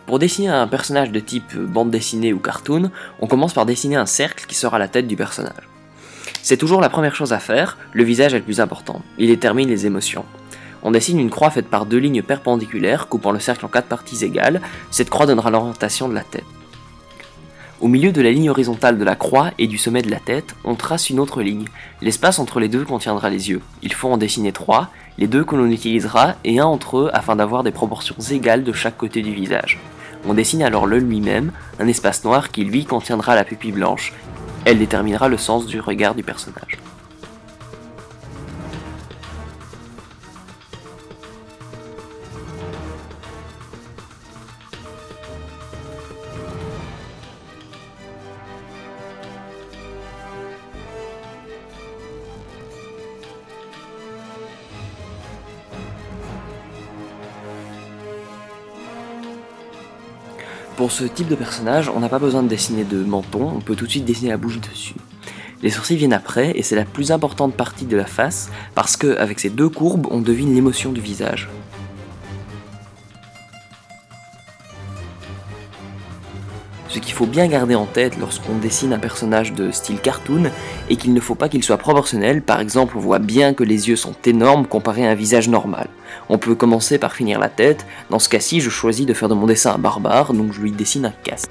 Pour dessiner un personnage de type bande dessinée ou cartoon, on commence par dessiner un cercle qui sera la tête du personnage. C'est toujours la première chose à faire, le visage est le plus important, il détermine les émotions. On dessine une croix faite par deux lignes perpendiculaires coupant le cercle en 4 parties égales, cette croix donnera l'orientation de la tête. Au milieu de la ligne horizontale de la croix et du sommet de la tête, on trace une autre ligne. L'espace entre les deux contiendra les yeux. Il faut en dessiner 3, les 2 que l'on utilisera et un entre eux afin d'avoir des proportions égales de chaque côté du visage. On dessine alors l'œil lui-même, un espace noir qui lui contiendra la pupille blanche. Elle déterminera le sens du regard du personnage. Pour ce type de personnage, on n'a pas besoin de dessiner de menton, on peut tout de suite dessiner la bouche dessus. Les sourcils viennent après, et c'est la plus importante partie de la face, parce qu'avec ces 2 courbes, on devine l'émotion du visage. Ce qu'il faut bien garder en tête lorsqu'on dessine un personnage de style cartoon est qu'il ne faut pas qu'il soit proportionnel, par exemple on voit bien que les yeux sont énormes comparé à un visage normal. On peut commencer par finir la tête, dans ce cas-ci je choisis de faire de mon dessin un barbare, donc je lui dessine un casque.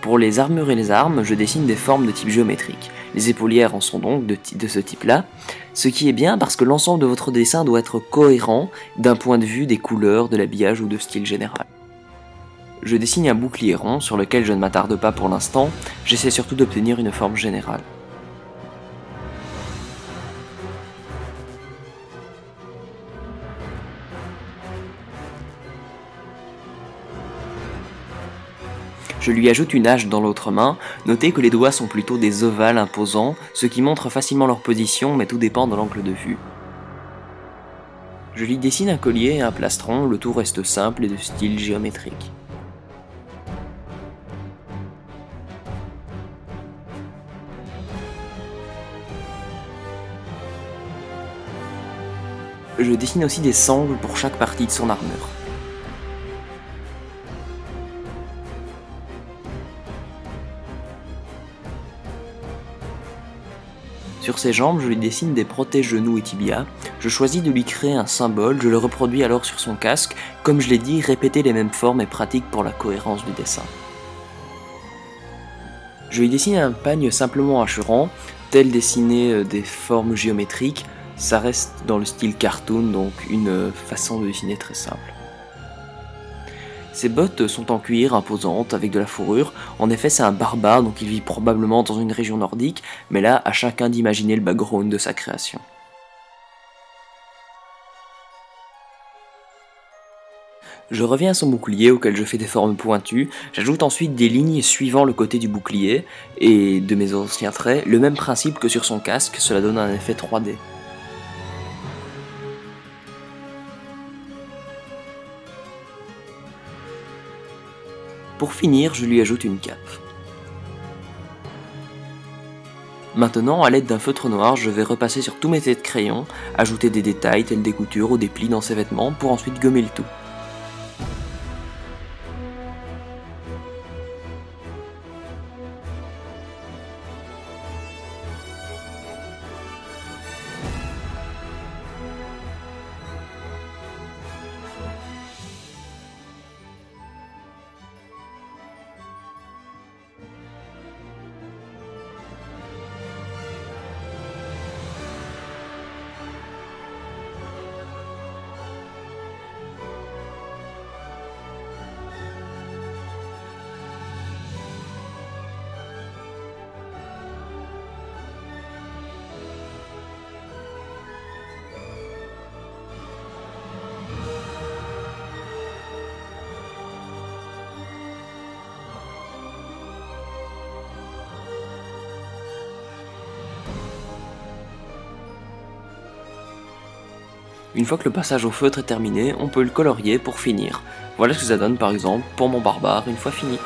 Pour les armures et les armes, je dessine des formes de type géométrique. Les épaulières en sont donc de ce type-là, ce qui est bien parce que l'ensemble de votre dessin doit être cohérent d'un point de vue des couleurs, de l'habillage ou de style général. Je dessine un bouclier rond sur lequel je ne m'attarde pas pour l'instant, j'essaie surtout d'obtenir une forme générale. Je lui ajoute une hache dans l'autre main, notez que les doigts sont plutôt des ovales imposants, ce qui montre facilement leur position mais tout dépend de l'angle de vue. Je lui dessine un collier et un plastron, le tout reste simple et de style géométrique. Je dessine aussi des sangles pour chaque partie de son armure. Sur ses jambes, je lui dessine des protège-genoux et tibias. Je choisis de lui créer un symbole, je le reproduis alors sur son casque. Comme je l'ai dit, répéter les mêmes formes est pratique pour la cohérence du dessin. Je lui dessine un pagne simplement hachurant, tel dessiner des formes géométriques. Ça reste dans le style cartoon, donc une façon de dessiner très simple. Ses bottes sont en cuir, imposantes, avec de la fourrure. En effet, c'est un barbare, donc il vit probablement dans une région nordique, mais là, à chacun d'imaginer le background de sa création. Je reviens à son bouclier auquel je fais des formes pointues, j'ajoute ensuite des lignes suivant le côté du bouclier, et de mes anciens traits, le même principe que sur son casque, cela donne un effet 3D. Pour finir, je lui ajoute une cape. Maintenant, à l'aide d'un feutre noir, je vais repasser sur tous mes traits de crayon, ajouter des détails tels des coutures ou des plis dans ses vêtements pour ensuite gommer le tout. Une fois que le passage au feutre est terminé, on peut le colorier pour finir. Voilà ce que ça donne par exemple pour mon barbare une fois fini.